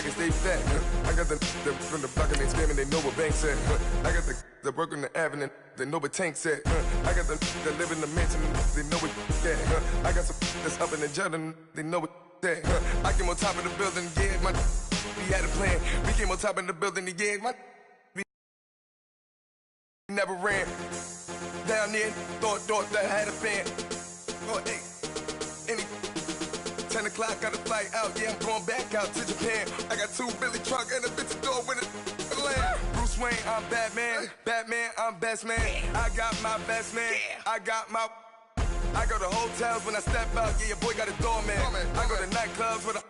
can stay fat. I got the from the block and they screaming, they know what Banks said. I got the work on the avenue, they know what Tank said. I got the that live in the mansion, they know what that. I got some that's up in the jungle, they know what that. I came on top of the building, yeah, my we had a plan. We came on top of the building, yeah, my we never ran. Down there, thought that I had a fan. Oh, hey, any 10 o'clock, got a flight out, yeah, I'm going back out to Japan. I got 2 Billy truck and a bitch door with a land. Bruce Wayne, I'm Batman. Batman, I'm best man. I got my best man. I go to hotels when I step out, yeah, your boy got a doorman. I go to nightclubs with a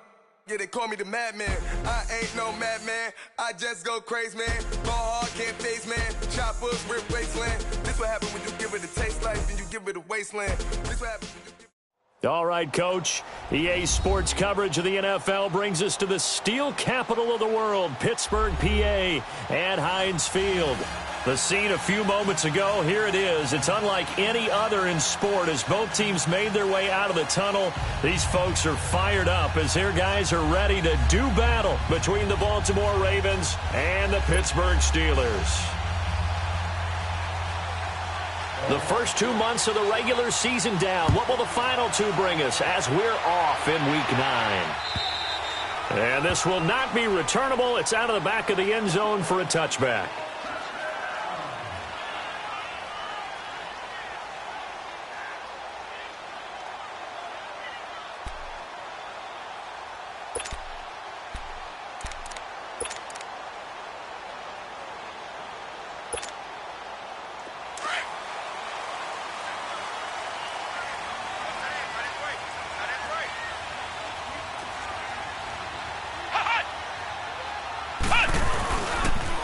yeah, they call me the madman. I ain't no madman. I just go crazy, man. Ball hard, can't face, man. Choppers, rip wasteland. This what happen when you give it a taste life and you give it a wasteland. This what happen when you give. All right, Coach. EA Sports coverage of the NFL brings us to the steel capital of the world, Pittsburgh, PA, at Heinz Field. The scene a few moments ago, here it is. It's unlike any other in sport as both teams made their way out of the tunnel. These folks are fired up as their guys are ready to do battle between the Baltimore Ravens and the Pittsburgh Steelers. The first 2 months of the regular season down. What will the final 2 bring us as we're off in Week 9? And this will not be returnable. It's out of the back of the end zone for a touchback.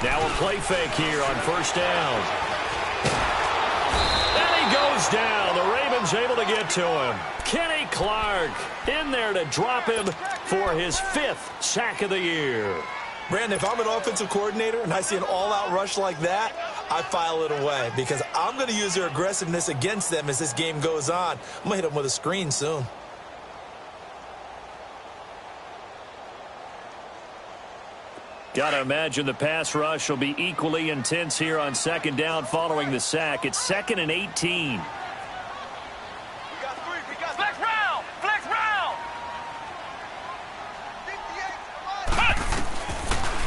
Now a play fake here on first down. And he goes down. The Ravens able to get to him. Kenny Clark in there to drop him for his 5th sack of the year. Brandon, if I'm an offensive coordinator and I see an all-out rush like that, I file it away because I'm going to use their aggressiveness against them as this game goes on. I'm going to hit them with a screen soon. Got to imagine the pass rush will be equally intense here on second down following the sack. It's 2nd and 18. We got 3. We got flex round. Flex round.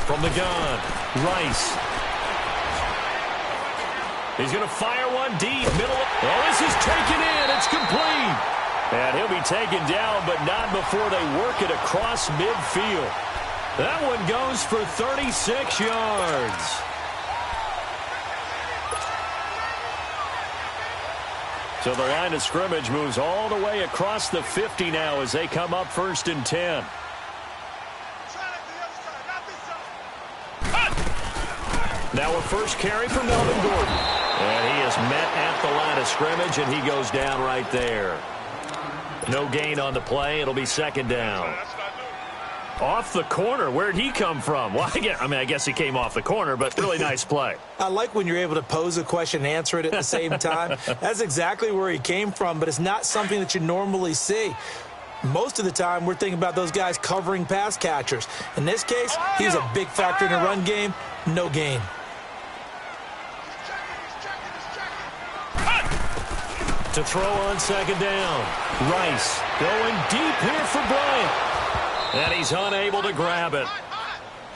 From the gun, Rice. He's going to fire one deep. Middle. Oh, this is taken in. It's complete. And he'll be taken down, but not before they work it across midfield. That one goes for 36 yards. So the line of scrimmage moves all the way across the 50 now as they come up 1st and 10. Now a first carry for Melvin Gordon. And he is met at the line of scrimmage, and he goes down right there. No gain on the play. It'll be 2nd down. Off the corner. Where'd he come from? Well, I guess he came off the corner, but really nice play. I like when you're able to pose a question and answer it at the same time. That's exactly where he came from, but it's not something that you normally see. Most of the time, we're thinking about those guys covering pass catchers. In this case, he was a big factor in the run game. No gain. To throw on 2nd down. Rice going deep here for Bryant. And he's unable to grab it.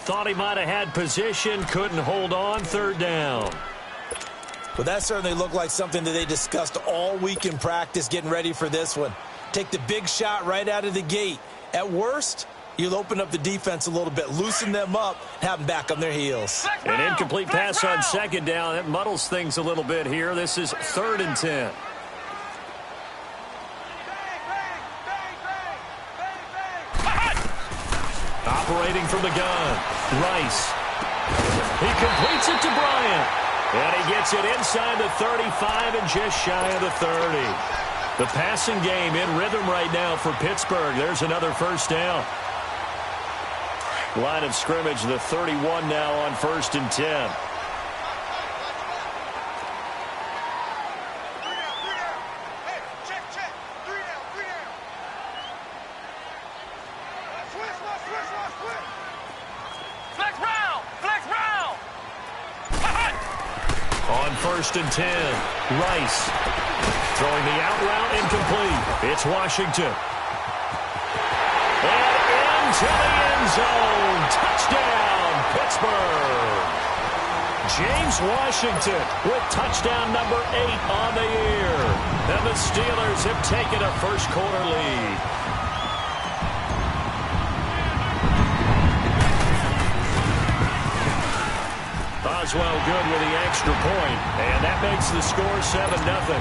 Thought he might have had position, couldn't hold on. 3rd down. Well, that certainly looked like something that they discussed all week in practice getting ready for this one. Take the big shot right out of the gate. At worst, you'll open up the defense a little bit, loosen them up, have them back on their heels. An incomplete pass on 2nd down. That muddles things a little bit here. This is 3rd and 10. Operating from the gun, Rice. He completes it to Bryant. And he gets it inside the 35 and just shy of the 30. The passing game in rhythm right now for Pittsburgh. There's another first down. Line of scrimmage, the 31 now on 1st and 10. 1st and 10. Rice throwing the out route incomplete. It's Washington. And into the end zone. Touchdown, Pittsburgh. James Washington with touchdown number 8 on the year. And the Steelers have taken a first-quarter lead. Oswell good with the extra point, and that makes the score 7-0.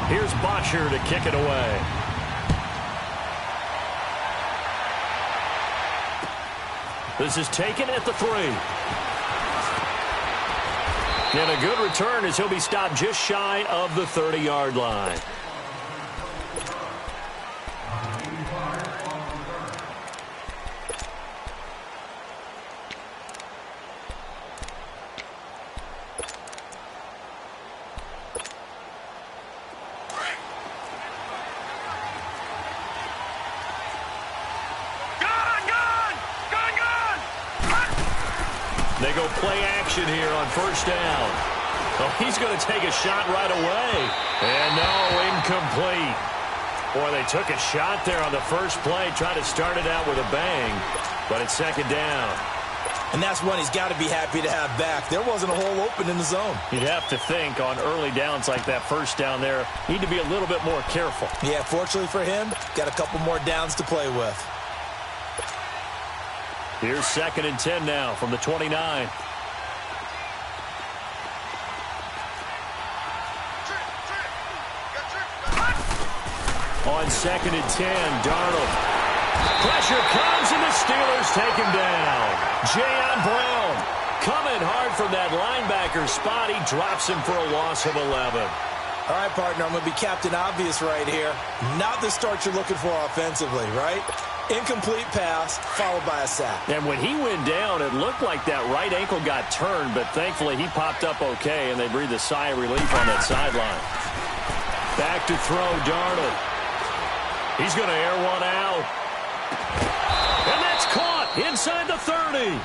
Here's Botcher to kick it away. This is taken at the 3. And a good return as he'll be stopped just shy of the 30-yard line. They go play action here on 1st down. Oh, he's going to take a shot right away. And no, incomplete. Boy, they took a shot there on the first play, tried to start it out with a bang, but it's 2nd down. And that's one he's got to be happy to have back. There wasn't a hole open in the zone. You'd have to think on early downs like that 1st down there, need to be a little bit more careful. Yeah, fortunately for him, got a couple more downs to play with. Here's 2nd and 10 now from the 29. On 2nd and 10, Darnold. Pressure comes, and the Steelers take him down. Jayon Brown coming hard from that linebacker spot. He drops him for a loss of 11. All right, partner, I'm going to be Captain Obvious right here. Not the start you're looking for offensively, right? Incomplete pass, followed by a sack. And when he went down, it looked like that right ankle got turned, but thankfully he popped up okay, and they breathed a sigh of relief on that sideline. Back to throw, Darnold. He's going to air one out. And that's caught inside the 30.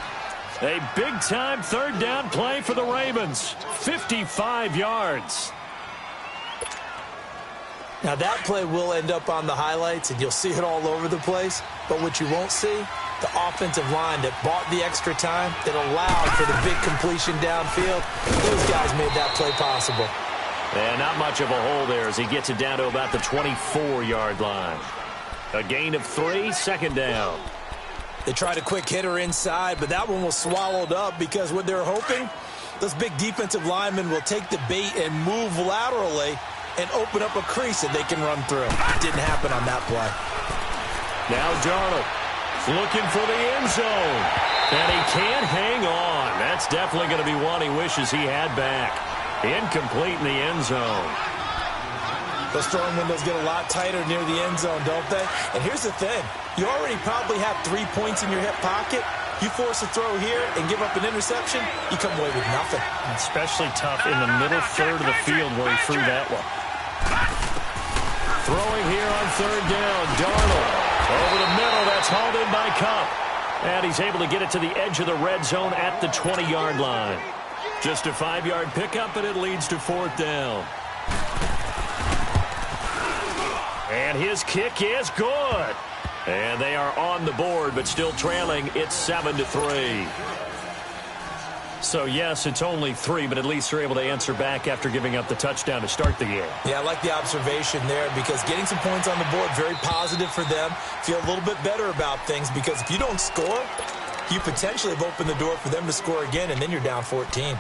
A big-time 3rd down play for the Ravens. 55 yards. Now, that play will end up on the highlights, and you'll see it all over the place. But what you won't see, the offensive line that bought the extra time, that allowed for the big completion downfield. Those guys made that play possible. And not much of a hole there as he gets it down to about the 24-yard line. A gain of 3, 2nd down. They tried a quick hitter inside, but that one was swallowed up because what they're hoping, those big defensive linemen will take the bait and move laterally and open up a crease that they can run through. It didn't happen on that play. Now Darnold looking for the end zone. And he can't hang on. That's definitely going to be one he wishes he had back. Incomplete in the end zone. Those throwing windows get a lot tighter near the end zone, don't they? And here's the thing. You already probably have 3 points in your hip pocket. You force a throw here and give up an interception, you come away with nothing. Especially tough in the middle third of the field where he threw that one. Throwing here on 3rd down. Darnold over the middle. That's hauled in by Cup. And he's able to get it to the edge of the red zone at the 20-yard line. Just a 5-yard pickup, and it leads to 4th down. And his kick is good. And they are on the board, but still trailing. It's 7-3. So, yes, it's only 3, but at least they're able to answer back after giving up the touchdown to start the game. Yeah, I like the observation there because getting some points on the board, very positive for them. Feel a little bit better about things because if you don't score, you potentially have opened the door for them to score again, and then you're down 14.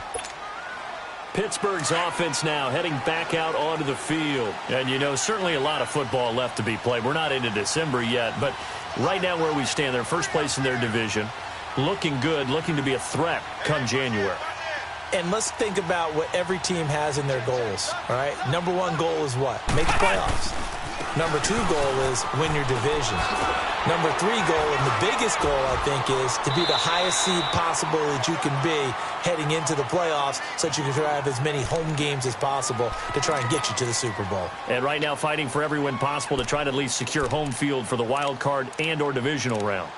Pittsburgh's offense now heading back out onto the field. And, you know, certainly a lot of football left to be played. We're not into December yet, but right now where we stand, they're first place in their division. Looking good, looking to be a threat come January. And let's think about what every team has in their goals, all right? Number 1 goal is what? Make the playoffs. Number 2 goal is win your division. Number 3 goal, and the biggest goal, I think, is to be the highest seed possible that you can be heading into the playoffs so that you can have as many home games as possible to try and get you to the Super Bowl. And right now fighting for every win possible to try to at least secure home field for the wild card and or divisional round.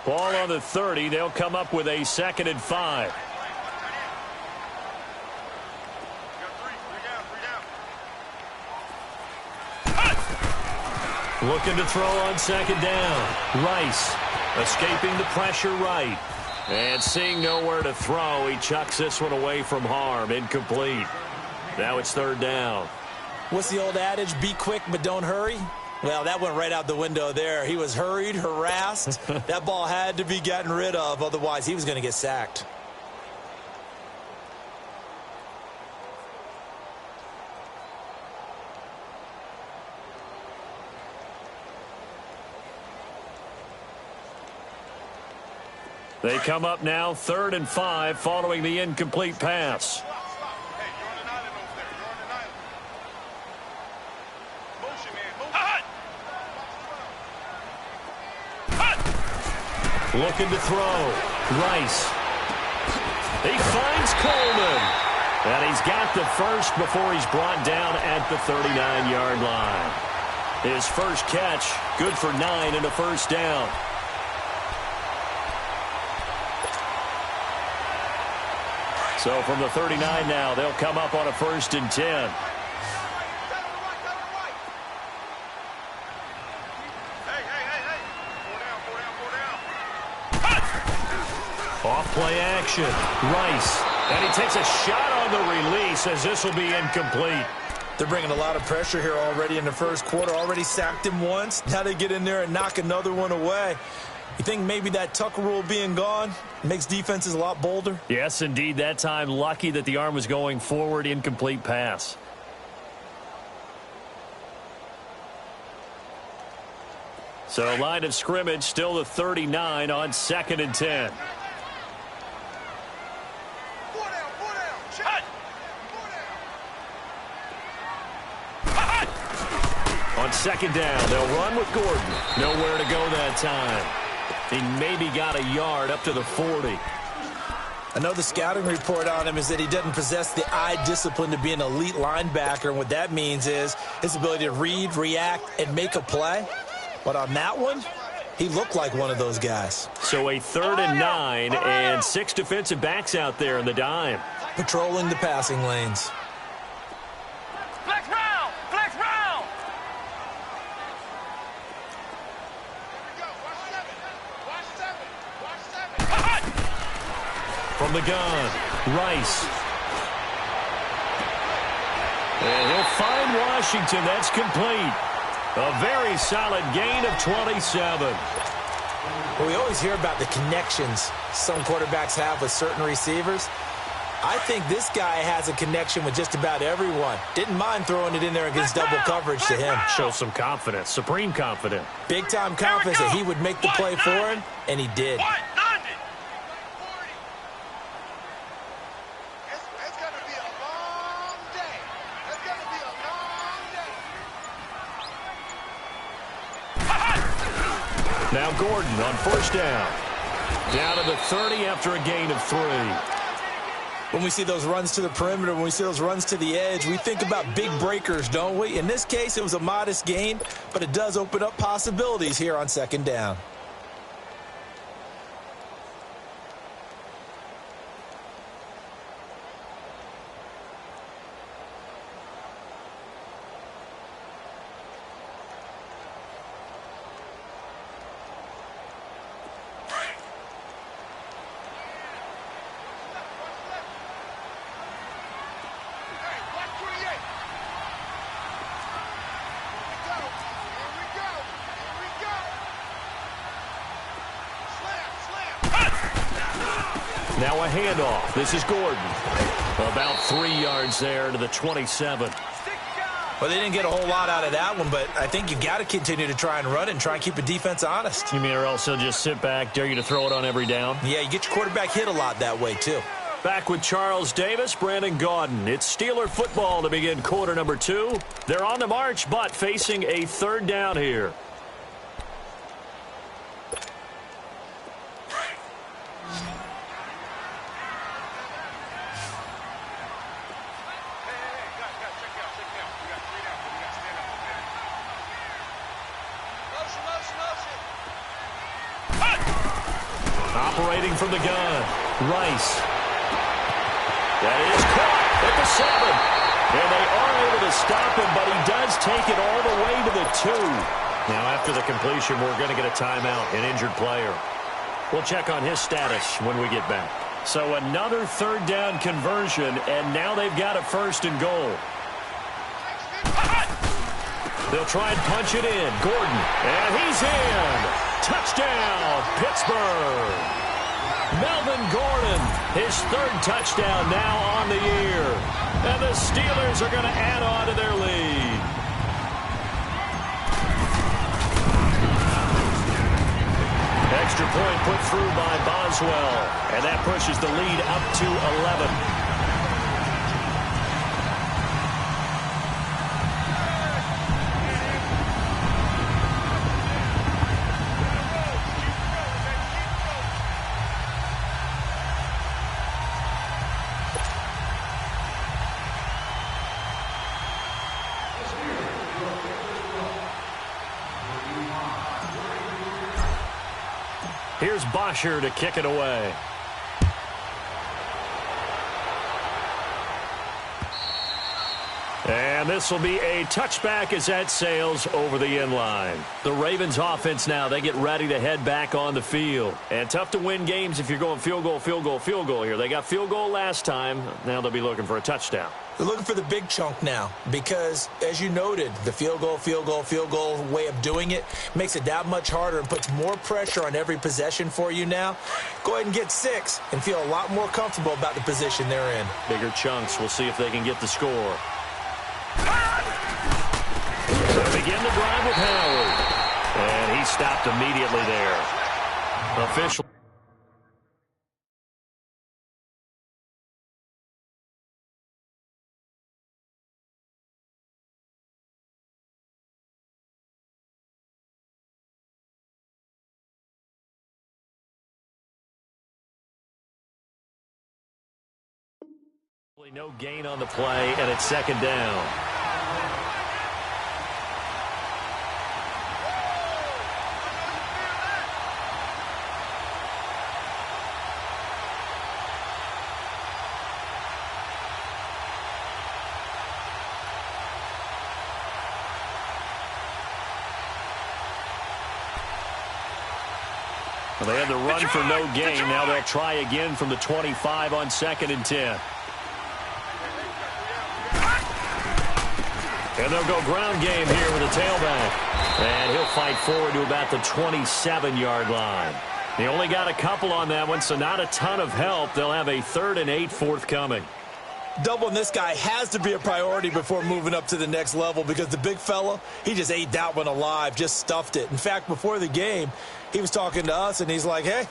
Ball on the 30. They'll come up with a 2nd and 5. Looking to throw on 2nd down. Rice escaping the pressure right. And seeing nowhere to throw, he chucks this one away from harm. Incomplete. Now it's 3rd down. What's the old adage? Be quick, but don't hurry. Well, that went right out the window there. He was hurried, harassed. That ball had to be gotten rid of. Otherwise, he was going to get sacked. They come up now 3rd and 5 following the incomplete pass. Looking to throw. Rice. He finds Coleman. And he's got the first before he's brought down at the 39-yard line. His first catch, good for 9 and a 1st down. So from the 39 now, they'll come up on a 1st and 10. Off-play action. Rice. And he takes a shot on the release as this will be incomplete. They're bringing a lot of pressure here already in the first quarter. Already sacked him once. Now they get in there and knock another one away. You think maybe that Tucker rule being gone makes defenses a lot bolder? Yes, indeed. That time, lucky that the arm was going forward. Incomplete pass. So line of scrimmage still the 39 on 2nd and 10. On 2nd down, they'll run with Gordon. Nowhere to go that time. He maybe got a yard up to the 40. I know the scouting report on him is that he doesn't possess the eye discipline to be an elite linebacker. And what that means is his ability to read, react, and make a play. But on that one, he looked like one of those guys. So a 3rd and 9 and 6 defensive backs out there in the dime. Patrolling the passing lanes. Flex round! Flex round! From the gun, Rice. And he'll find Washington. That's complete. A very solid gain of 27. Well, we always hear about the connections some quarterbacks have with certain receivers. I think this guy has a connection with just about everyone. Didn't mind throwing it in there against double coverage to him. Show some confidence, supreme confidence. Big-time confidence that he would make the play for him, and he did. Now Gordon on 1st down. Down to the 30 after a gain of 3. When we see those runs to the perimeter, when we see those runs to the edge, we think about big breakers, don't we? In this case, it was a modest gain, but it does open up possibilities here on 2nd down. Now a handoff. This is Gordon. About 3 yards there to the 27. Well, they didn't get a whole lot out of that one, but I think you got to continue to try and run it and try and keep a defense honest. You mean or else he'll just sit back, dare you to throw it on every down? Yeah, you get your quarterback hit a lot that way, too. Back with Charles Davis, Brandon Gaudin. It's Steeler football to begin quarter number 2. They're on the march, but facing a 3rd down here. Operating from the gun, Rice. That is caught at the 7. And they are able to stop him, but he does take it all the way to the 2. Now, after the completion, we're going to get a timeout, an injured player. We'll check on his status when we get back. So another third down conversion, and now they've got a 1st and goal. They'll try and punch it in. Gordon, and he's in. Touchdown, Pittsburgh. Melvin Gordon, his 3rd touchdown now on the year. And the Steelers are going to add on to their lead. Extra point put through by Boswell. And that pushes the lead up to 11. Here's Bosher to kick it away. And this will be a touchback as that sails over the end line. The Ravens offense now, they get ready to head back on the field. And tough to win games if you're going field goal, field goal, field goal here. They got field goal last time. Now they'll be looking for a touchdown. They're looking for the big chunk now because, as you noted, the field goal way of doing it makes it that much harder and puts more pressure on every possession for you now. Go ahead and get 6 and feel a lot more comfortable about the position they're in. Bigger chunks. We'll see if they can get the score. So begin the drive with Howard. And he stopped immediately there. Official. No gain on the play, and it's 2nd down. Well, they had the run for no gain. Now they'll try again from the 25 on 2nd and 10. And they'll go ground game here with a tailback. And he'll fight forward to about the 27-yard line. They only got a couple on that one, so not a ton of help. They'll have a 3rd and 8 forthcoming. Doubling this guy has to be a priority before moving up to the next level because the big fella, he just ate that one alive, just stuffed it. In fact, before the game, he was talking to us, and he's like, hey,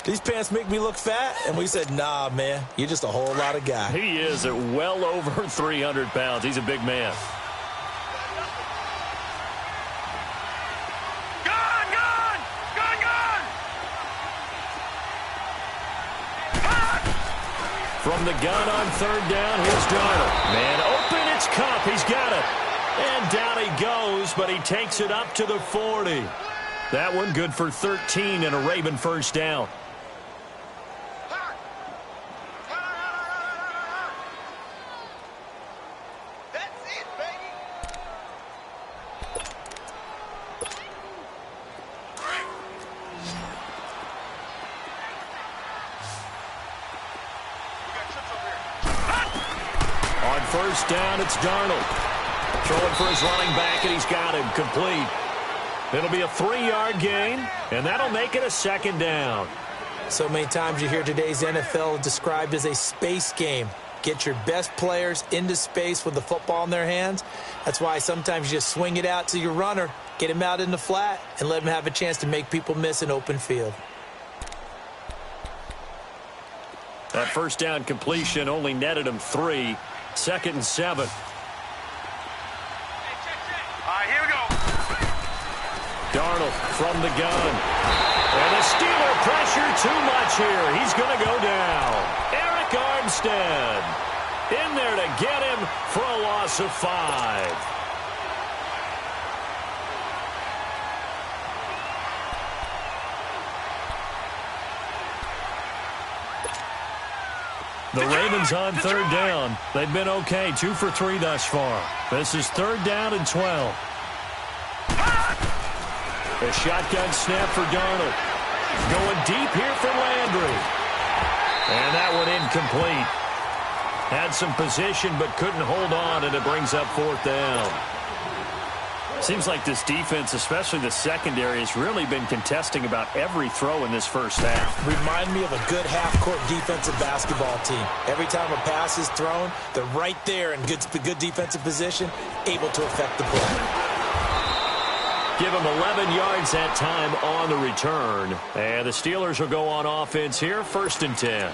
these pants make me look fat. And we said, nah, man, you're just a whole lot of guy. He is at well over 300 pounds. He's a big man. From the gun on 3rd down, here's Darnold. Man open, it's Cup. He's got it. And down he goes, but he takes it up to the 40. That one good for 13 and a Raven 1st down. On 1st down, it's Darnold. Throwing for his running back, and he's got him complete. It'll be a 3-yard gain, and that'll make it a 2nd down. So many times you hear today's NFL described as a space game. Get your best players into space with the football in their hands. That's why sometimes you just swing it out to your runner, get him out in the flat, and let him have a chance to make people miss an open field. That 1st down completion only netted him 3. 2nd and 7. All right, here we go. Darnold from the gun. And the Steeler pressure too much here. He's going to go down. Eric Armstead in there to get him for a loss of 5. The Ravens on third down. They've been okay, 2 for 3 thus far. This is third down and 12. A shotgun snap for Darnold. Going deep here for Landry. And that one incomplete. Had some position but couldn't hold on, and it brings up fourth down. Seems like this defense, especially the secondary, has really been contesting about every throw in this first half. Remind me of a good half-court defensive basketball team. Every time a pass is thrown, they're right there in good defensive position, able to affect the play. Give them 11 yards that time on the return. And the Steelers will go on offense here, 1st and 10.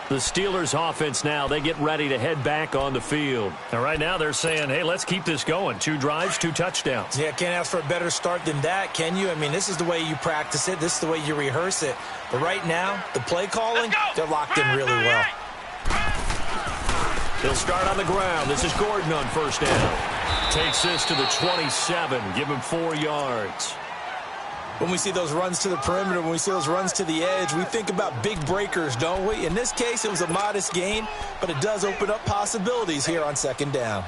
The Steelers offense now, they get ready to head back on the field. And right now they're saying, hey, let's keep this going. 2 drives, 2 touchdowns. Yeah, can't ask for a better start than that, can you? I mean, this is the way you practice it. This is the way you rehearse it. But right now, the play calling, they're locked in really well. He'll start on the ground. This is Gordon on first down. Takes this to the 27. Give him 4 yards. When we see those runs to the perimeter, when we see those runs to the edge, we think about big breakers, don't we? In this case, it was a modest gain, but it does open up possibilities here on second down.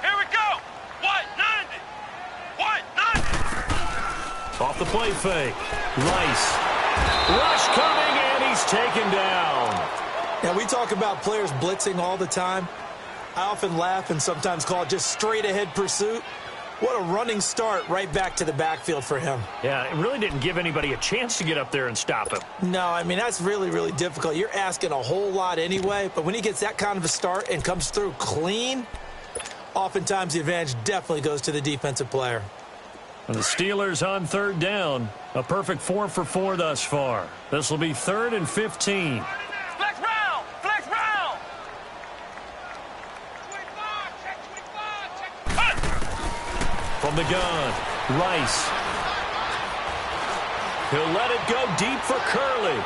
Here we go. What? 90. What? 90. Off the play fake. Rice. Rush coming, and he's taken down. Now, we talk about players blitzing all the time. I often laugh and sometimes call it just straight-ahead pursuit. What a running start right back to the backfield for him. Yeah, it really didn't give anybody a chance to get up there and stop him. No, I mean, that's really, really difficult. You're asking a whole lot anyway, but when he gets that kind of a start and comes through clean, oftentimes the advantage definitely goes to the defensive player. And the Steelers on third down. A perfect 4 for 4 thus far. This will be 3rd and 15. Flex round. Flex round. From the gun, Rice. He'll let it go deep for Curley.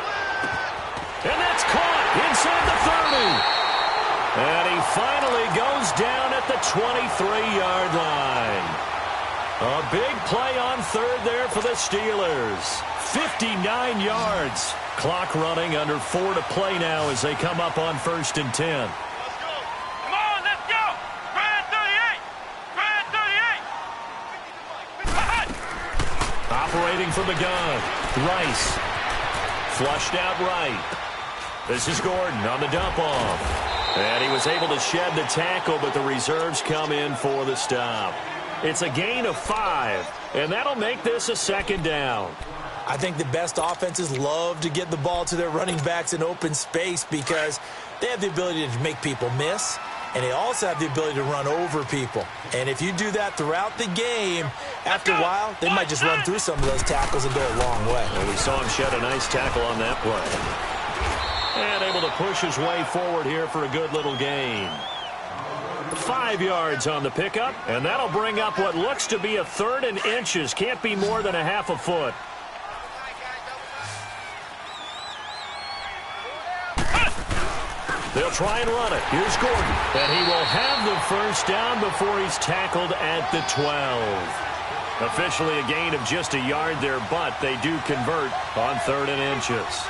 And that's caught inside the 30. And he finally goes down at the 23-yard line. A big play on third there for the Steelers. 59 yards. Clock running, under 4 to play now as they come up on 1st and 10. Let's go. Come on, let's go. Grand 38. Grand 38. Operating from the gun, Rice. Flushed out right. This is Gordon on the dump off. And he was able to shed the tackle, but the reserves come in for the stop. It's a gain of 5, and that'll make this a 2nd down. I think the best offenses love to get the ball to their running backs in open space because they have the ability to make people miss, and they also have the ability to run over people. And if you do that throughout the game, after a while, they might just run through some of those tackles and go a long way. And we saw him shed a nice tackle on that play. And able to push his way forward here for a good little gain. 5 yards on the pickup, and that'll bring up what looks to be a 3rd and inches. Can't be more than a half a foot. They'll try and run it. Here's Gordon. And he will have the first down before he's tackled at the 12. Officially a gain of just a yard there, but they do convert on 3rd and inches.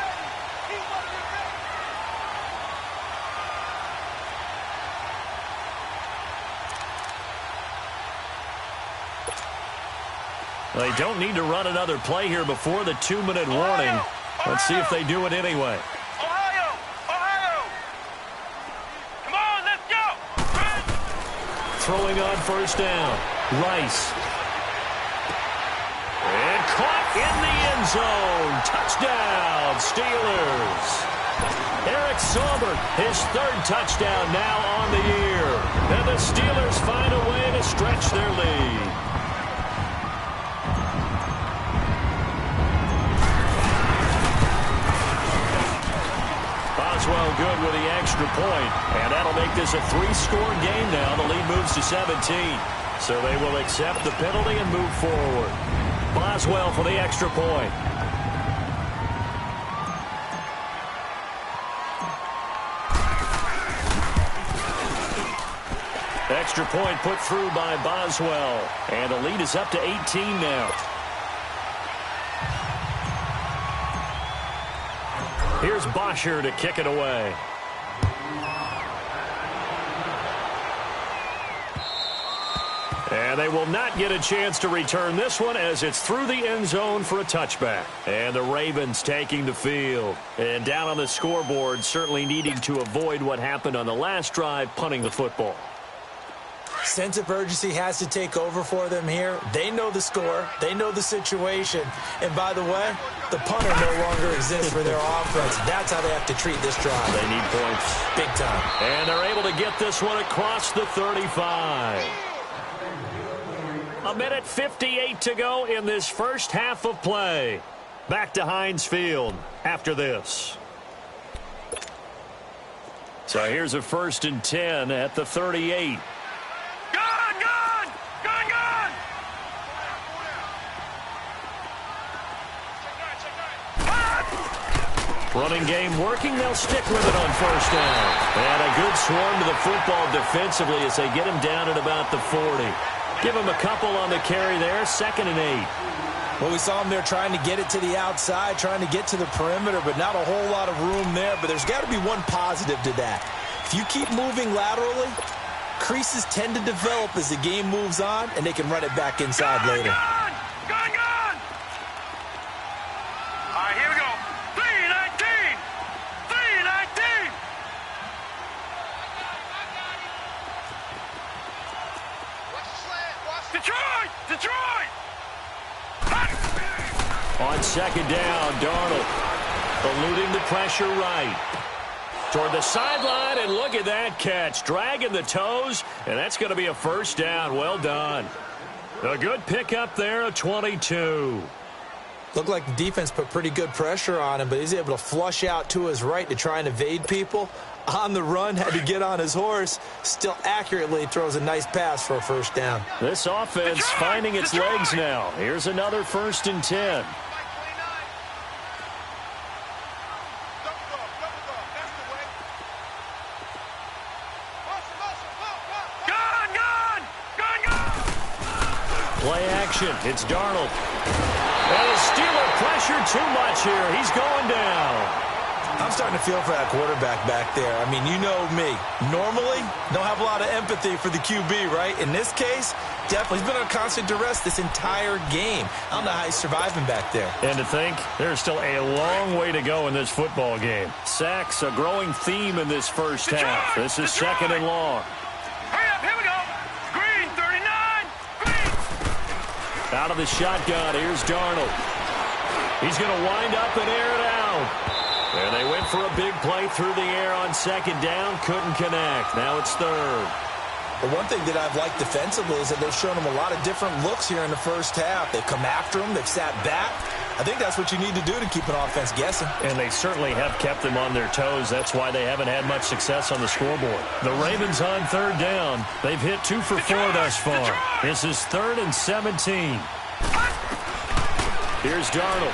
They don't need to run another play here before the 2-minute warning. Let's see if they do it anyway. Ohio! Come on, let's go! Throwing on first down. Rice. And caught in the end zone. Touchdown, Steelers. Eric Saubert, his 3rd touchdown now on the year. And the Steelers find a way to stretch their lead. Well, good with the extra point, and that'll make this a 3-score game now. The lead moves to 17, so they will accept the penalty and move forward. Boswell for the extra point. Extra point put through by Boswell. And the lead is up to 18 now. Here's Bosher to kick it away. And they will not get a chance to return this one as it's through the end zone for a touchback. And the Ravens taking the field. And down on the scoreboard, certainly needing to avoid what happened on the last drive, punting the football. Sense of urgency has to take over for them here. They know the score. They know the situation. And by the way, the punter no longer exists for their offense. That's how they have to treat this drive. They need points. Big time. And they're able to get this one across the 35. A minute 58 to go in this first half of play. Back to Heinz Field after this. So here's a 1st and 10 at the 38. Running game working. They'll stick with it on 1st down. And a good swarm to the football defensively as they get him down at about the 40. Give him a couple on the carry there. 2nd and 8. Well, we saw him there trying to get it to the outside, trying to get to the perimeter, but not a whole lot of room there. But there's got to be one positive to that. If you keep moving laterally, creases tend to develop as the game moves on, and they can run it back inside later. On 2nd down, Darnold eluding the pressure right. Toward the sideline, and look at that catch. Dragging the toes, and that's going to be a 1st down. Well done. A good pickup there, a 22. Looked like the defense put pretty good pressure on him, but he's able to flush out to his right to try and evade people. On the run, had to get on his horse. Still accurately throws a nice pass for a 1st down. This offense finding its legs now. Here's another 1st and 10. Play action. It's Darnold. And the Steeler pressure too much here. He's going down. I'm starting to feel for that quarterback back there. I mean, you know me. Normally, don't have a lot of empathy for the QB, right? In this case, definitely. He's been on constant duress this entire game. I don't know how he's surviving back there. And to think, there's still a long way to go in this football game. Sacks, a growing theme in this first half. This is 2nd and long. Hurry up, here we go. Green, 39. Green. Out of the shotgun, here's Darnold. He's going to wind up and air it out. And they went for a big play through the air on 2nd down. Couldn't connect. Now it's 3rd. The one thing that I've liked defensively is that they've shown him a lot of different looks here in the first half. They've come after him. They've sat back. I think that's what you need to do to keep an offense guessing. And they certainly have kept them on their toes. That's why they haven't had much success on the scoreboard. The Ravens on 3rd down. They've hit 2 for 4 thus far. This is 3rd and 17. Here's Darnold.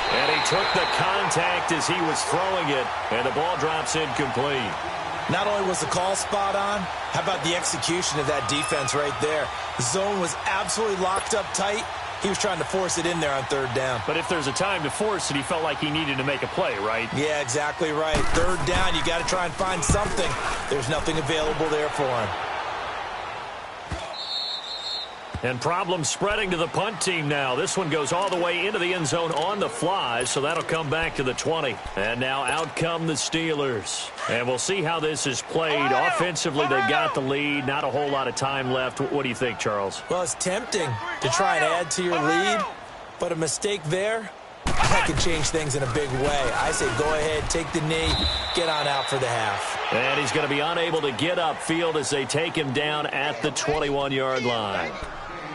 And he took the contact as he was throwing it, and the ball drops incomplete. Not only was the call spot on, how about the execution of that defense right there? The zone was absolutely locked up tight. He was trying to force it in there on 3rd down. But if there's a time to force it, he felt like he needed to make a play, right? Yeah, exactly right. 3rd down, you got to try and find something. There's nothing available there for him. And problems spreading to the punt team now. This one goes all the way into the end zone on the fly, so that'll come back to the 20. And now out come the Steelers. And we'll see how this is played. Offensively, they've got the lead. Not a whole lot of time left. What do you think, Charles? Well, it's tempting to try and add to your lead, but a mistake there, that can change things in a big way. I say go ahead, take the knee, get on out for the half. And he's going to be unable to get upfield as they take him down at the 21-yard line.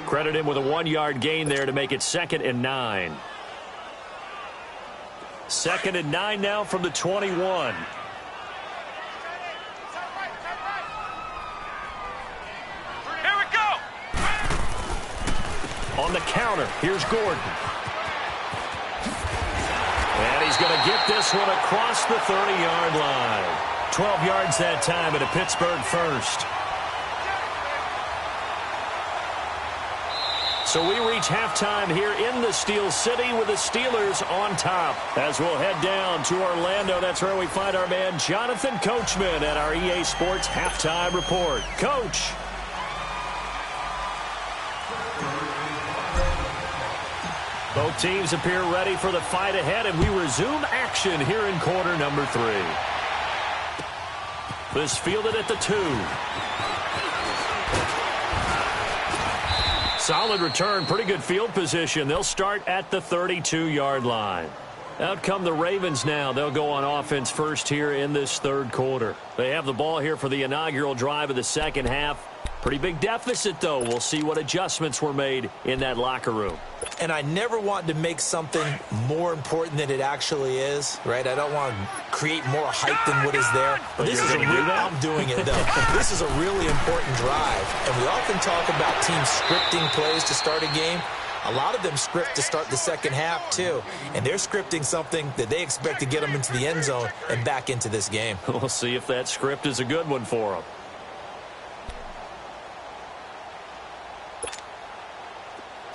Credit him with a 1-yard gain there to make it 2nd and 9. 2nd and 9 now from the 21. Here we go. On the counter, here's Gordon. And he's going to get this one across the 30-yard line. 12 yards that time, and a Pittsburgh first. So we reach halftime here in the Steel City with the Steelers on top. As we'll head down to Orlando, that's where we find our man Jonathan Coachman at our EA Sports Halftime Report. Coach. Both teams appear ready for the fight ahead, and we resume action here in quarter number 3. This fielded at the 2. Solid return, pretty good field position. They'll start at the 32-yard line. Out come the Ravens now. They'll go on offense first here in this third quarter. They have the ball here for the inaugural drive of the second half. Pretty big deficit, though. We'll see what adjustments were made in that locker room. And I never want to make something more important than it actually is, right? I don't want to create more hype than what is there. But this is I'm doing it, though. This is a really important drive. And we often talk about teams scripting plays to start a game. A lot of them script to start the second half, too. And they're scripting something that they expect to get them into the end zone and back into this game. We'll see if that script is a good one for them.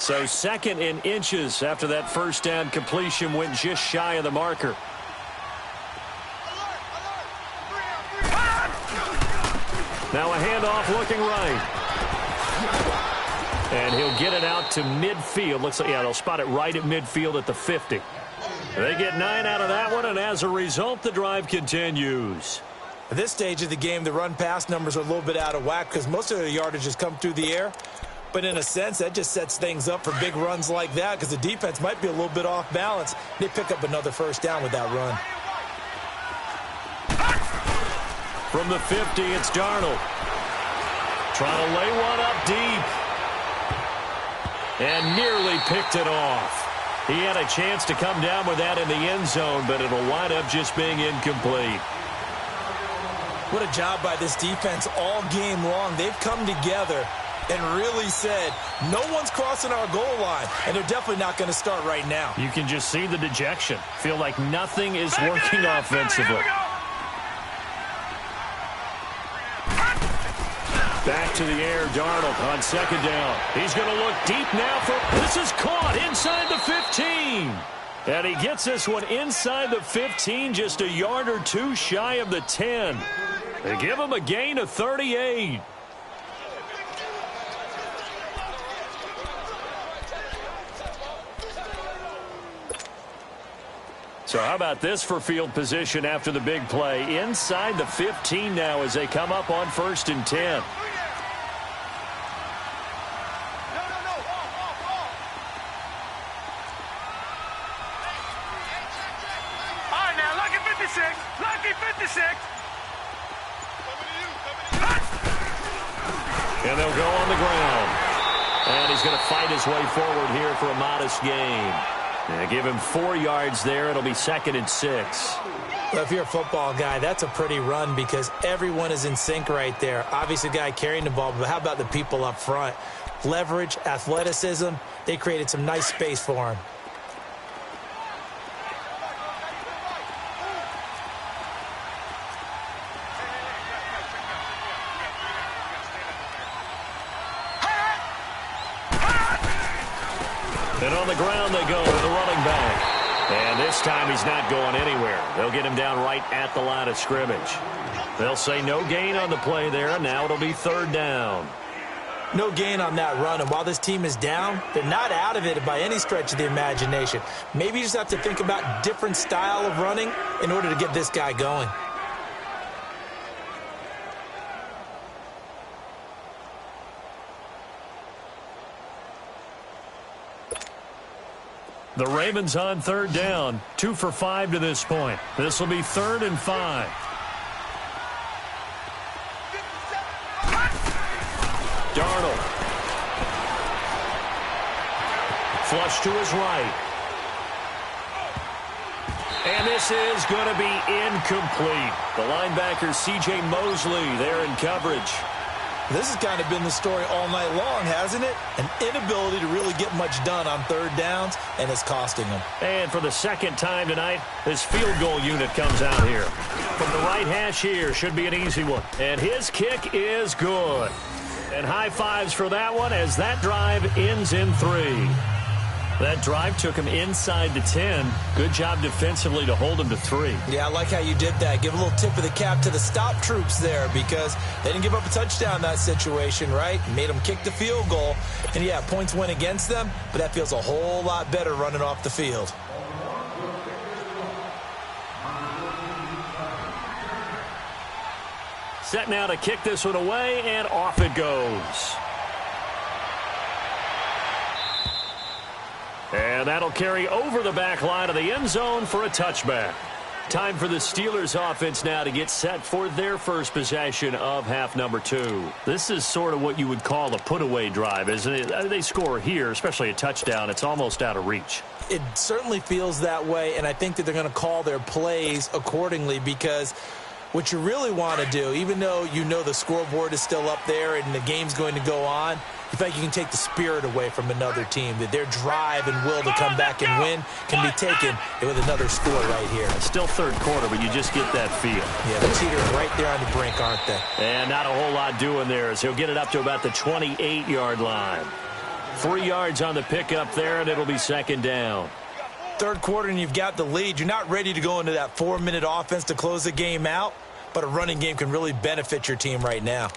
So second in inches after that first down completion went just shy of the marker. Now a handoff looking right. And he'll get it out to midfield. Looks like, yeah, they'll spot it right at midfield at the 50. They get 9 out of that one, and as a result, the drive continues. At this stage of the game, the run-pass numbers are a little bit out of whack because most of the yardage has come through the air. But in a sense, that just sets things up for big runs like that because the defense might be a little bit off balance. They pick up another first down with that run. From the 50, it's Darnold. Trying to lay one up deep. And nearly picked it off. He had a chance to come down with that in the end zone, but it'll wind up just being incomplete. What a job by this defense all game long. They've come together and really said, no one's crossing our goal line, and they're definitely not going to start right now. You can just see the dejection. Feel like nothing is working offensively. Back to the air, Darnold on second down. He's going to look deep now for, this is caught inside the 15. And he gets this one inside the 15, just a yard or two shy of the 10. They give him a gain of 38. So how about this for field position after the big play? Inside the 15 now as they come up on 1st and 10. All right, now, lucky 56. Lucky 56. And they'll go on the ground. And he's going to fight his way forward here for a modest gain. And give him 4 yards there. It'll be 2nd and 6. Well, if you're a football guy, that's a pretty run because everyone is in sync right there. Obviously, the guy carrying the ball, but how about the people up front? Leverage, athleticism, they created some nice space for him. And on the ground they go with the running back. And this time he's not going anywhere. They'll get him down right at the line of scrimmage. They'll say no gain on the play there, and now it'll be 3rd down. No gain on that run, and while this team is down, they're not out of it by any stretch of the imagination. Maybe you just have to think about different style of running in order to get this guy going. The Ravens on 3rd down, 2 for 5 to this point. This will be 3rd and 5. Darnold. Flush to his right. And this is going to be incomplete. The linebacker, C.J. Mosley, there in coverage. This has kind of been the story all night long, hasn't it? An inability to really get much done on third downs, and it's costing them. And for the second time tonight, this field goal unit comes out here. From the right hash here, should be an easy one. And his kick is good. And high fives for that one as that drive ends in 3. That drive took him inside the 10. Good job defensively to hold him to 3. Yeah, I like how you did that. Give a little tip of the cap to the stop troops there because they didn't give up a touchdown in that situation, right? Made them kick the field goal. And, yeah, points went against them, but that feels a whole lot better running off the field. Set now to kick this one away, and off it goes. And that'll carry over the back line of the end zone for a touchback. Time for the Steelers offense now to get set for their first possession of half number 2. This is sort of what you would call a put-away drive, isn't it? They score here, especially a touchdown. It's almost out of reach. It certainly feels that way, and I think that they're going to call their plays accordingly because what you really want to do, even though you know the scoreboard is still up there and the game's going to go on, you think you can take the spirit away from another team, that their drive and will to come back and win can be taken with another score right here. It's still third quarter, but you just get that feel. Yeah, the Cheaters right there on the brink, aren't they? And not a whole lot doing there as he'll get it up to about the 28-yard line. 3 yards on the pickup there, and it'll be second down. Third quarter and you've got the lead. You're not ready to go into that 4-minute offense to close the game out, but a running game can really benefit your team right now.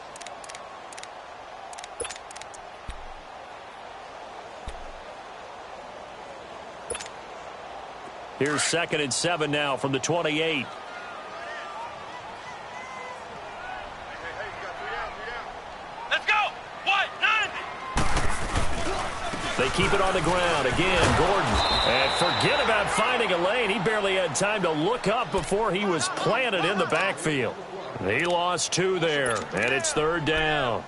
Here's 2nd and 7 now from the 28. Let's go! What? 90! They keep it on the ground. Again, Gordon. And forget about finding a lane. He barely had time to look up before he was planted in the backfield. He lost 2 there, and it's third down.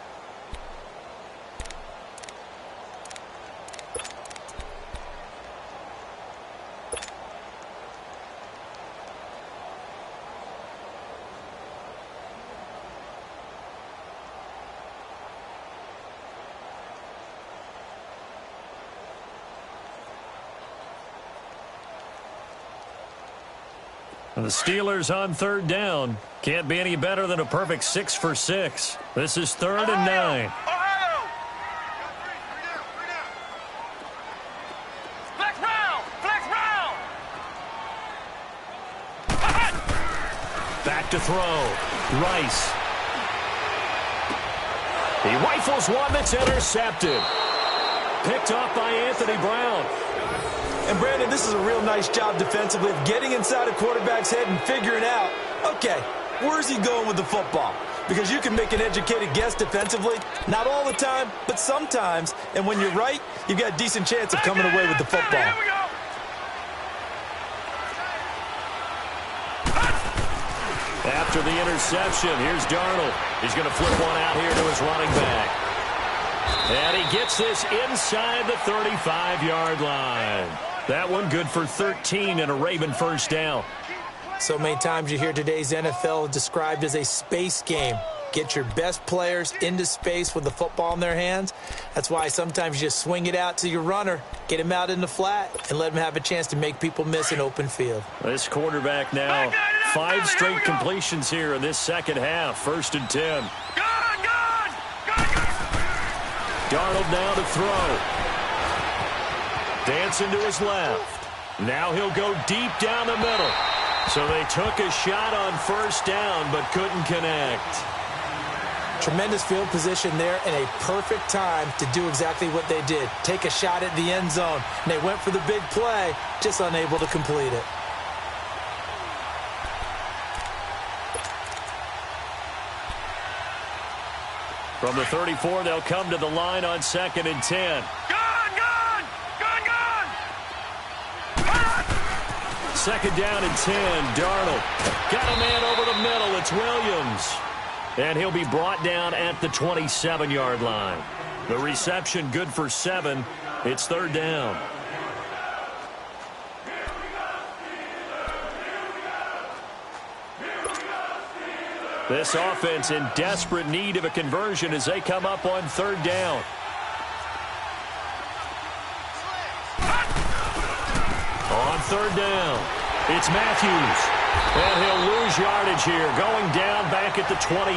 The Steelers on third down. Can't be any better than a perfect 6 for 6. This is 3rd and 9. Ohio! Flex round! Flex round! Back to throw. Rice. He rifles one that's intercepted. Picked off by Anthony Brown. And, Brandon, this is a real nice job defensively of getting inside a quarterback's head and figuring out, okay, where's he going with the football? Because you can make an educated guess defensively, not all the time, but sometimes. And when you're right, you've got a decent chance of coming away with the football. Here we go! After the interception, here's Darnold. He's going to flip one out here to his running back. And he gets this inside the 35-yard line. That one good for 13 and a Raven first down. So many times you hear today's NFL described as a space game. Get your best players into space with the football in their hands. That's why sometimes you just swing it out to your runner, get him out in the flat, and let him have a chance to make people miss an open field. This quarterback now, 5 straight completions here in this second half. 1st and 10. Darnold now to throw. Dancing to his left. Now he'll go deep down the middle. So they took a shot on first down but couldn't connect. Tremendous field position there and a perfect time to do exactly what they did. Take a shot at the end zone. And they went for the big play, just unable to complete it. From the 34, they'll come to the line on 2nd and 10. Gone! 2nd down and 10. Darnold got a man over the middle. It's Williams. And he'll be brought down at the 27-yard line. The reception good for 7. It's 3rd down. This offense in desperate need of a conversion as they come up on third down. On third down, it's Matthews. And he'll lose yardage here, going down back at the 28.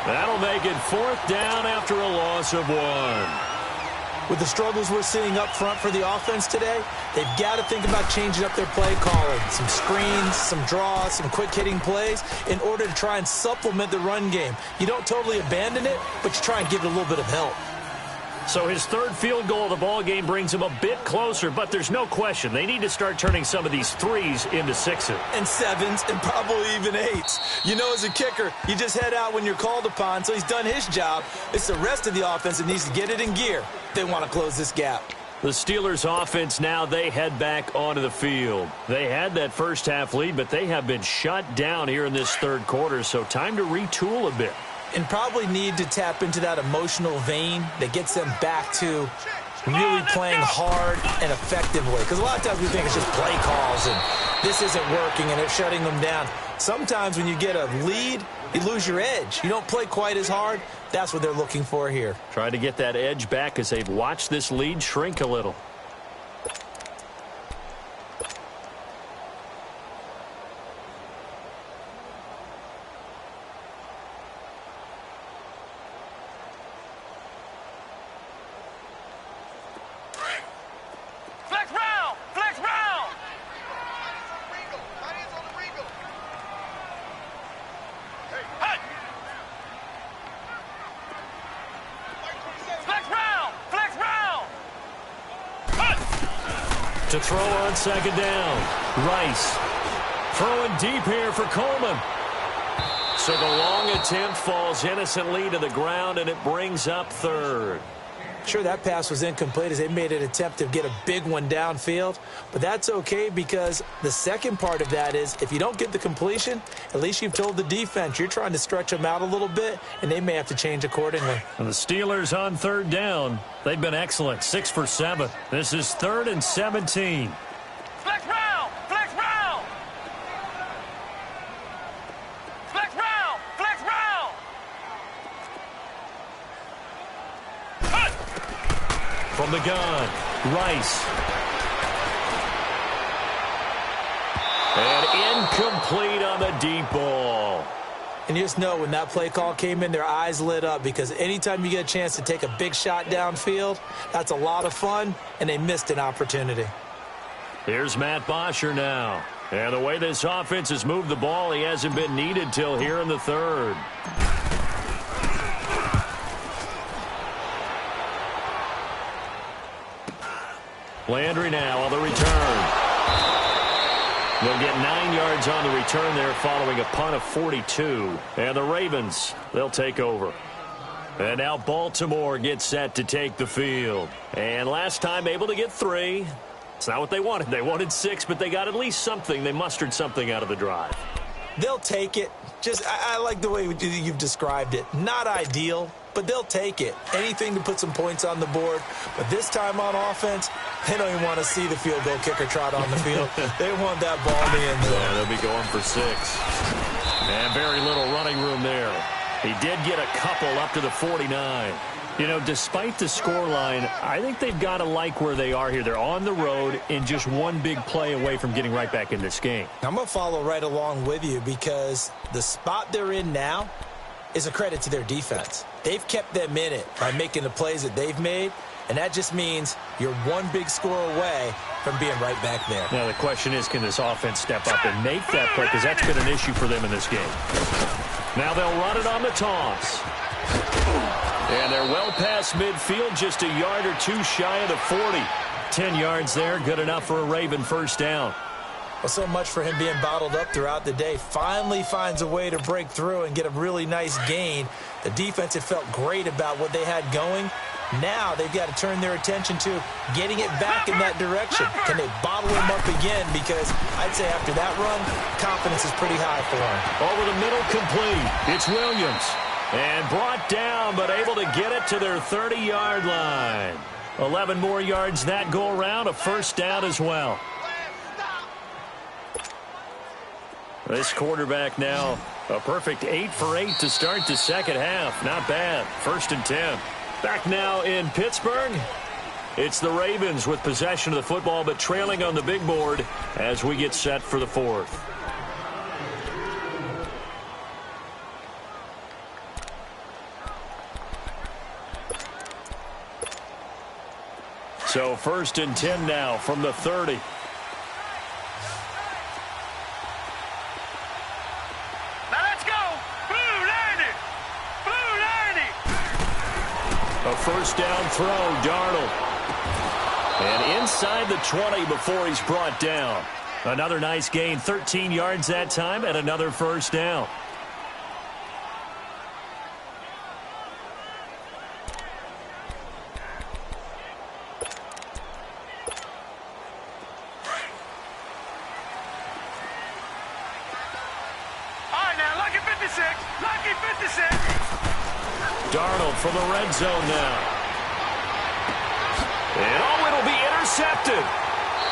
That'll make it fourth down after a loss of 1. With the struggles we're seeing up front for the offense today, they've got to think about changing up their play calling. Some screens, some draws, some quick-hitting plays in order to try and supplement the run game. You don't totally abandon it, but you try and give it a little bit of help. So his third field goal of the ball game brings him a bit closer, but there's no question they need to start turning some of these threes into sixes. And sevens, and probably even eights. You know, as a kicker, you just head out when you're called upon, so he's done his job. It's the rest of the offense that needs to get it in gear. They want to close this gap. The Steelers offense now, they head back onto the field. They had that first half lead, but they have been shut down here in this third quarter, so time to retool a bit. And probably need to tap into that emotional vein that gets them back to really playing hard and effectively. Because a lot of times we think it's just play calls and this isn't working and it's shutting them down. Sometimes when you get a lead, you lose your edge. You don't play quite as hard. That's what they're looking for here. Trying to get that edge back as they've watched this lead shrink a little. To throw on second down, Rice throwing deep here for Coleman. So the long attempt falls innocently to the ground, and it brings up third. Sure, that pass was incomplete as they made an attempt to get a big one downfield, but that's okay because the second part of that is if you don't get the completion, at least you've told the defense you're trying to stretch them out a little bit, and they may have to change accordingly. And the Steelers on third down, they've been excellent, 6 for 7. This is 3rd and 17. Flex round! Flex round! Flex round! Flex round! From the gun, Rice. And incomplete on the deep ball. And you just know when that play call came in, their eyes lit up because anytime you get a chance to take a big shot downfield, that's a lot of fun, and they missed an opportunity. Here's Matt Bosher now. And the way this offense has moved the ball, he hasn't been needed till here in the third. Landry now on the return. They'll get 9 yards on the return there following a punt of 42. And the Ravens, they'll take over. And now Baltimore gets set to take the field. And last time able to get 3. It's not what they wanted. They wanted 6, but they got at least something. They mustered something out of the drive. They'll take it. I like the way you've described it. Not ideal, but they'll take it. Anything to put some points on the board. But this time on offense, they don't even want to see the field goal kicker trot on the field. They want that ball in the end zone. Yeah, they'll be going for 6. And very little running room there. He did get a couple up to the 49. You know, despite the scoreline, I think they've got to like where they are here. They're on the road and just one big play away from getting right back in this game. I'm going to follow right along with you because the spot they're in now is a credit to their defense. They've kept them in it by making the plays that they've made, and that just means you're one big score away from being right back there. Now, the question is, can this offense step up and make that play? Because that's been an issue for them in this game. Now they'll run it on the toss. And they're well past midfield, just a yard or two shy of the 40. 10 yards there, good enough for a Raven first down. Well, so much for him being bottled up throughout the day. Finally finds a way to break through and get a really nice gain. The defense had felt great about what they had going. Now they've got to turn their attention to getting it back in that direction. Can they bottle him up again? Because I'd say after that run, confidence is pretty high for him. Over the middle, complete. It's Williams. And brought down, but able to get it to their 30-yard line. 11 more yards that go around, a first down as well. This quarterback now A perfect 8 for 8 to start the second half. Not bad. 1st and 10. Back now in Pittsburgh. It's the Ravens with possession of the football, but trailing on the big board as we get set for the 4th. So 1st and 10 now from the 30. Now let's go. Blue landed. Blue landed. A 1st down throw, Darnold. And inside the 20 before he's brought down. Another nice gain, 13 yards that time, and another 1st down. Darnold from the red zone now. And it'll be intercepted.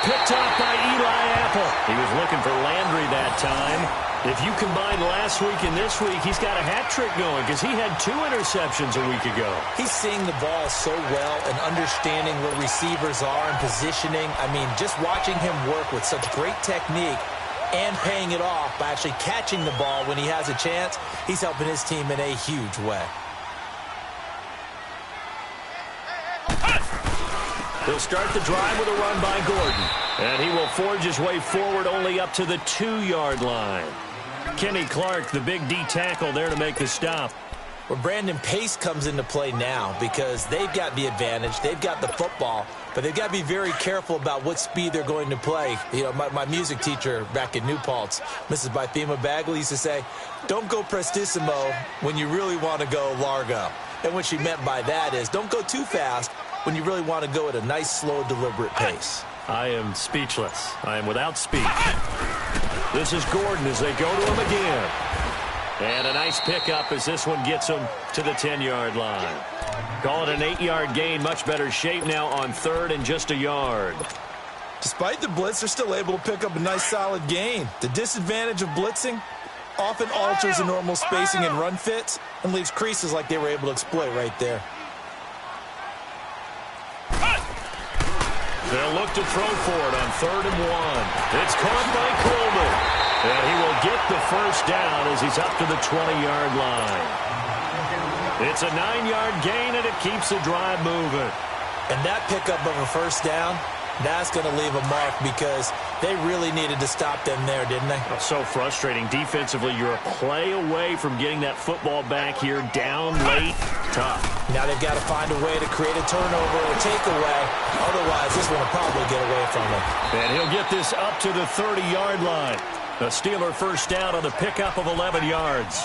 Picked off by Eli Apple. He was looking for Landry that time. If you combine last week and this week, he's got a hat trick going because he had 2 interceptions a week ago. He's seeing the ball so well and understanding where receivers are and positioning. I mean, just watching him work with such great technique and paying it off by actually catching the ball when he has a chance, he's helping his team in a huge way. He'll start the drive with a run by Gordon. And he will forge his way forward only up to the 2-yard line. Kenny Clark, the big D tackle there to make the stop. Well, Brandon, pace comes into play now because they've got the advantage. They've got the football, but they've got to be very careful about what speed they're going to play. You know, my music teacher back in New Paltz, Mrs. Bythema Bagley, used to say, don't go prestissimo when you really want to go largo. And what she meant by that is don't go too fast when you really want to go at a nice, slow, deliberate pace. I am speechless. I am without speech. This is Gordon as they go to him again. And a nice pickup as this one gets him to the 10-yard line. Call it an 8-yard gain. Much better shape now on 3rd and just a yard. Despite the blitz, they're still able to pick up a nice, solid gain. The disadvantage of blitzing often alters the normal spacing and run fits and leaves creases like they were able to exploit right there. They'll look to throw for it on 3rd and 1. It's caught by Coleman. And he will get the 1st down as he's up to the 20-yard line. It's a 9-yard gain, and it keeps the drive moving. And that pickup of a 1st down, that's going to leave a mark because they really needed to stop them there, didn't they? Oh, so frustrating. Defensively, you're a play away from getting that football back here down late. Tough. Now they've got to find a way to create a turnover or takeaway. Otherwise, this one will probably get away from them. And he'll get this up to the 30-yard line. A Steeler 1st down on the pickup of 11 yards.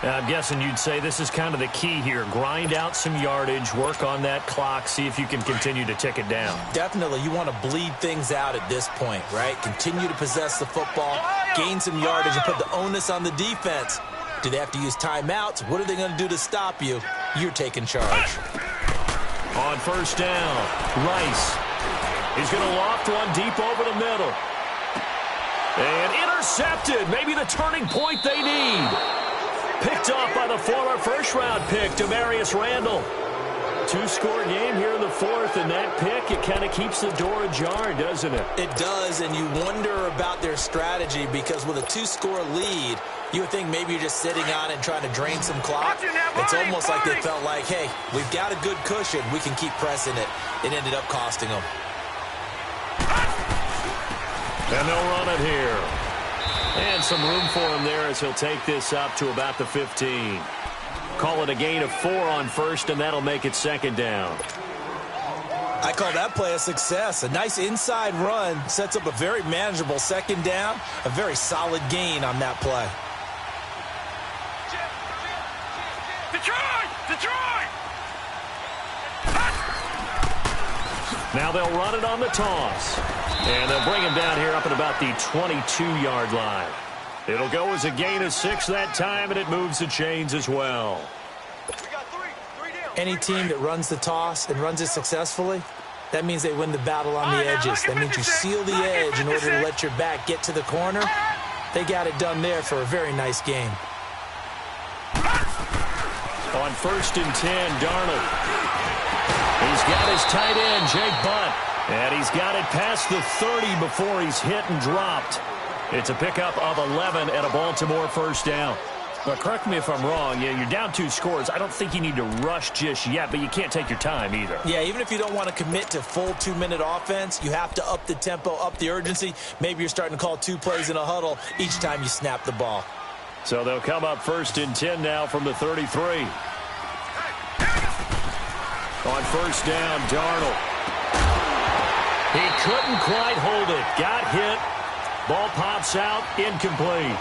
I'm guessing you'd say this is kind of the key here. Grind out some yardage, work on that clock, see if you can continue to tick it down. Definitely. You want to bleed things out at this point, right? Continue to possess the football, gain some yardage, and put the onus on the defense. Do they have to use timeouts? What are they going to do to stop you? You're taking charge. On 1st down, Rice. He's going to loft one deep over the middle. And intercepted. Maybe the turning point they need. Picked off by the former 1st-round pick, Demarius Randall. 2-score game here in the 4th, and that pick, it kind of keeps the door ajar, doesn't it? It does, and you wonder about their strategy because with a 2-score lead, you would think maybe you're just sitting on it and trying to drain some clock. It's almost like they felt like, hey, we've got a good cushion. We can keep pressing it. It ended up costing them. And they'll run it here. And some room for him there as he'll take this up to about the 15. Call it a gain of 4 on 1st, and that'll make it 2nd down. I call that play a success. A nice inside run sets up a very manageable 2nd down. A very solid gain on that play. Detroit! Detroit! Now they'll run it on the toss. And they'll bring him down here up at about the 22-yard line. It'll go as a gain of 6 that time, and it moves the chains as well. We got three down. Any team that runs the toss and runs it successfully, that means they win the battle on the edges. That means you seal the edge in order to let your back get to the corner. They got it done there for a very nice game. On 1st and 10, Darnold. He's got his tight end, Jake Butt. And he's got it past the 30 before he's hit and dropped. It's a pickup of 11 and a Baltimore first down. But correct me if I'm wrong, you're down 2 scores. I don't think you need to rush just yet, but you can't take your time either. Yeah, even if you don't want to commit to full 2-minute offense, you have to up the tempo, up the urgency. Maybe you're starting to call 2 plays in a huddle each time you snap the ball. So they'll come up 1st and 10 now from the 33. On 1st down, Darnold. He couldn't quite hold it. Got hit. Ball pops out, incomplete.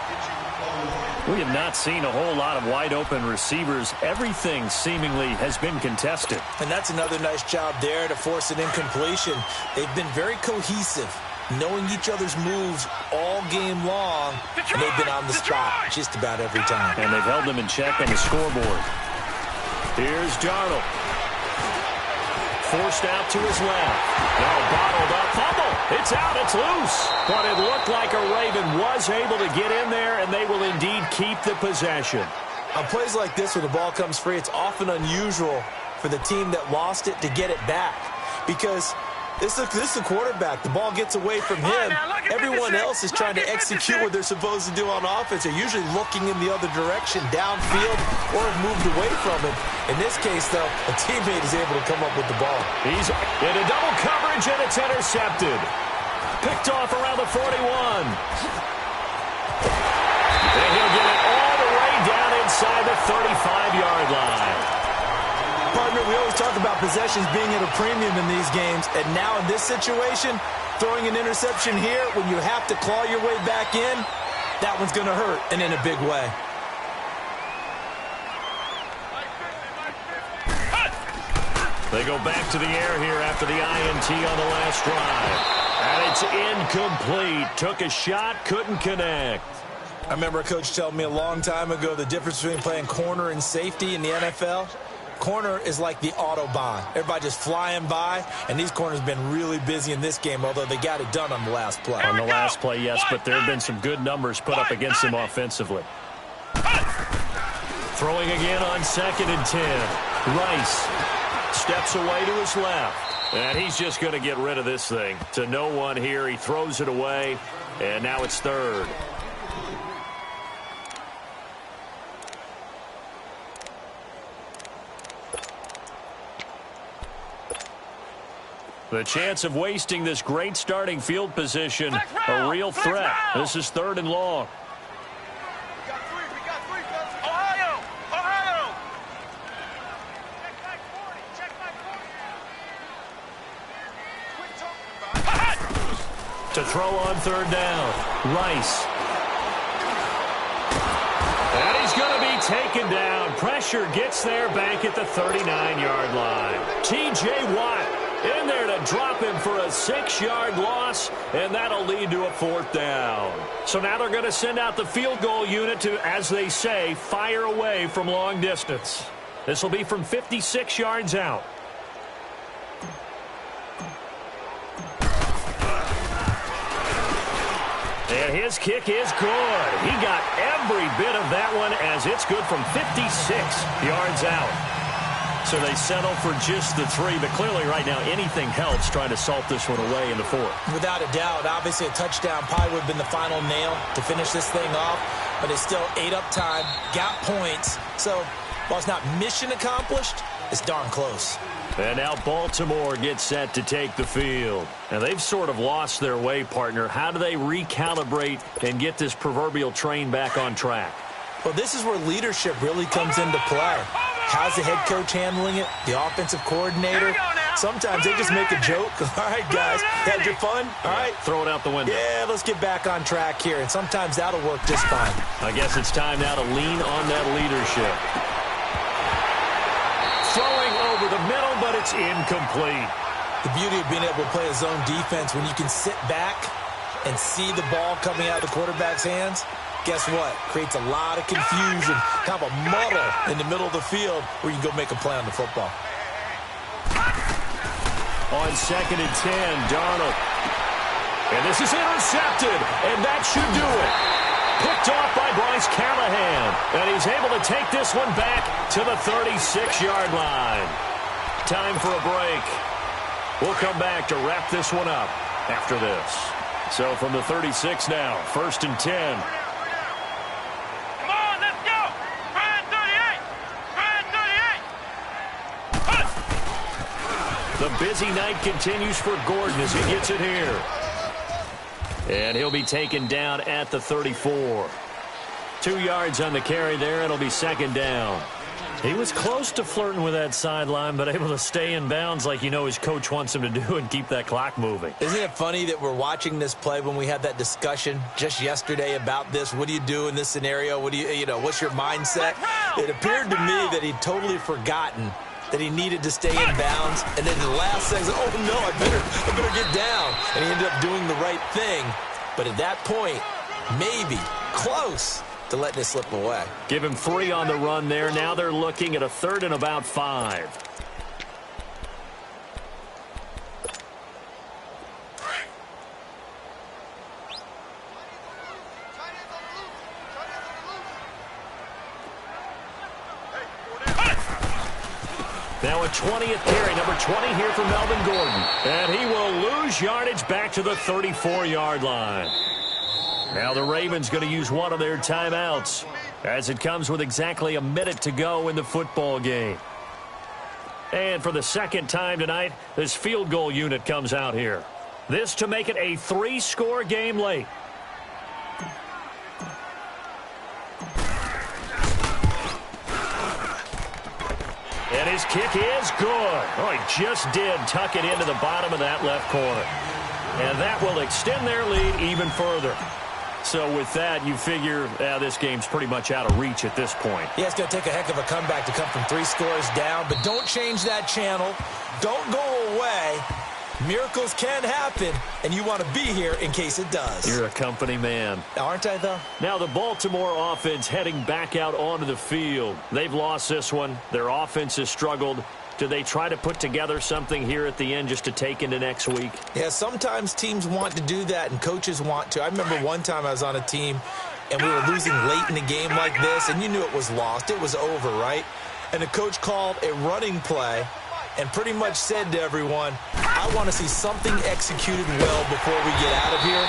We have not seen a whole lot of wide-open receivers. Everything seemingly has been contested. And that's another nice job there to force an incompletion. They've been very cohesive, knowing each other's moves all game long, and they've been on the spot just about every time. And they've held them in check on the scoreboard. Here's Darnold. Forced out to his left. Now bottled up. Fumble. It's out. It's loose. But it looked like a Raven was able to get in there, and they will indeed keep the possession. On plays like this where the ball comes free, it's often unusual for the team that lost it to get it back. Because this is the quarterback. The ball gets away from him. Everyone else is trying to execute what they're supposed to do on offense. They're usually looking in the other direction, downfield, or have moved away from it. In this case, though, a teammate is able to come up with the ball. He's in a double coverage, and it's intercepted. Picked off around the 41. And he'll get it all the way down inside the 35-yard line. Partner, we always talk about possessions being at a premium in these games, and now in this situation, throwing an interception here when you have to claw your way back in, that one's going to hurt, and in a big way. They go back to the air here after the INT on the last drive. And it's incomplete. Took a shot, couldn't connect. I remember a coach telling me a long time ago the difference between playing corner and safety in the NFL. Corner is like the Autobahn. Everybody just flying by, and these corners have been really busy in this game, although they got it done on the last play. On the last play, yes, but there have been some good numbers put up against him offensively. Throwing again on 2nd and 10. Rice steps away to his left, and he's just going to get rid of this thing. To no one here, he throws it away, and now it's 3rd. The chance of wasting this great starting field position, a real threat. This is 3rd and long. We got three. Ohio! Check back 40. To throw on 3rd down, Rice. And he's going to be taken down. Pressure gets there back at the 39-yard line. T.J. Watt in there to drop him for a 6-yard loss, and that'll lead to a 4th down. So now they're going to send out the field goal unit to, as they say, fire away from long distance. This will be from 56 yards out. And his kick is good. He got every bit of that one as it's good from 56 yards out. So they settle for just the 3, but clearly right now anything helps trying to salt this one away in the 4th. Without a doubt, obviously a touchdown probably would have been the final nail to finish this thing off, but it's still ate up time, got points. So while it's not mission accomplished, it's darn close. And now Baltimore gets set to take the field. And they've sort of lost their way, partner. How do they recalibrate and get this proverbial train back on track? Well, this is where leadership really comes into play. How's the head coach handling it? The offensive coordinator? Sometimes they just make a joke. All right, guys, had your fun? All right. Throw it out the window. Yeah, let's get back on track here. And sometimes that'll work just fine. I guess it's time now to lean on that leadership. Throwing over the middle, but it's incomplete. The beauty of being able to play a zone defense when you can sit back and see the ball coming out of the quarterback's hands, guess what? Creates a lot of confusion, kind of a muddle in the middle of the field where you can go make a play on the football. On 2nd and 10, Darnold. And this is intercepted, and that should do it. Picked off by Bryce Callahan. And he's able to take this one back to the 36-yard line. Time for a break. We'll come back to wrap this one up after this. So from the 36 now, 1st and 10. Come on, let's go. Ryan 38. Ryan 38. The busy night continues for Gordon as he gets it here. And he'll be taken down at the 34. 2 yards on the carry there. It'll be 2nd down. He was close to flirting with that sideline, but able to stay in bounds like his coach wants him to do and keep that clock moving. Isn't it funny that we're watching this play when we had that discussion just yesterday about this? What do you do in this scenario? What do what's your mindset? It appeared to me that he'd totally forgotten that he needed to stay in bounds, and then the last second, oh no, I better get down. And he ended up doing the right thing. But at that point, maybe close to letting it slip away. Give him 3 on the run there. Now they're looking at a 3rd and about 5. Now a 20th carry, number 20 here for Melvin Gordon. And he will lose yardage back to the 34-yard line. Now the Ravens going to use one of their timeouts as it comes with exactly a minute to go in the football game. And for the 2nd time tonight, this field goal unit comes out here. This to make it a 3-score game late. And his kick is good. Oh, he just did tuck it into the bottom of that left corner. And that will extend their lead even further. So with that, you figure this game's pretty much out of reach at this point. Yeah, it's going to take a heck of a comeback to come from 3 scores down, but don't change that channel. Don't go away. Miracles can happen, and you want to be here in case it does. You're a company man. Aren't I, though? Now the Baltimore offense heading back out onto the field. They've lost this one. Their offense has struggled. Do they try to put together something here at the end just to take into next week? Yeah, sometimes teams want to do that and coaches want to. I remember one time I was on a team and we were losing late in the game like this, and you knew it was lost. It was over, right? And the coach called a running play and pretty much said to everyone, I want to see something executed well before we get out of here.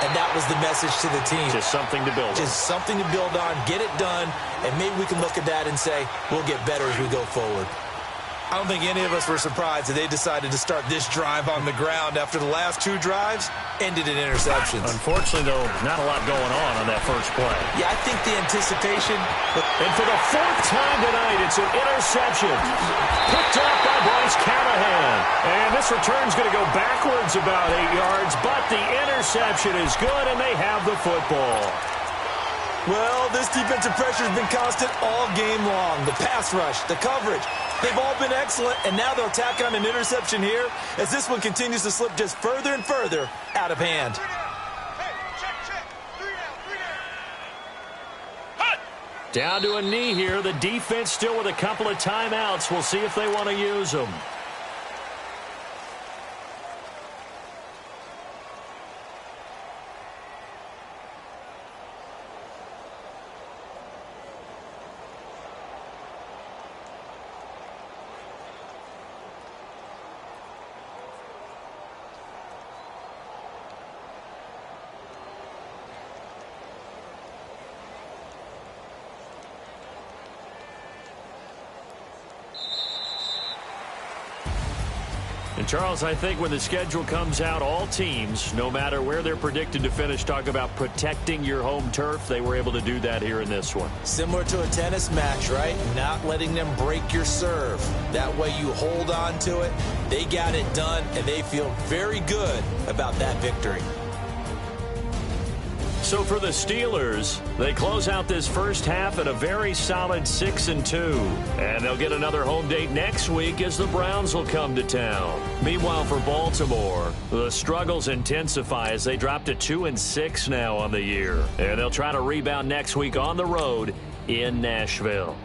And that was the message to the team. Just something to build on. Just something to build on, get it done, and maybe we can look at that and say, we'll get better as we go forward. I don't think any of us were surprised that they decided to start this drive on the ground after the last 2 drives ended in interceptions. Unfortunately, though, not a lot going on that first play. Yeah, I think the anticipation. And for the 4th time tonight, it's an interception. Picked up by Bryce Callahan. And this return's going to go backwards about 8 yards, but the interception is good, and they have the football. Well, this defensive pressure has been constant all game long. The pass rush, the coverage, they've all been excellent, and now they'll tack on an interception here as this one continues to slip just further and further out of hand. Down to a knee here. The defense still with a couple of timeouts. We'll see if they want to use them. And, Charles, I think when the schedule comes out, all teams, no matter where they're predicted to finish, talk about protecting your home turf. They were able to do that here in this one. Similar to a tennis match, right? Not letting them break your serve. That way you hold on to it. They got it done, and they feel very good about that victory. So for the Steelers, they close out this first half at a very solid 6-2. And they'll get another home date next week as the Browns will come to town. Meanwhile, for Baltimore, the struggles intensify as they drop to 2-6 now on the year. And they'll try to rebound next week on the road in Nashville.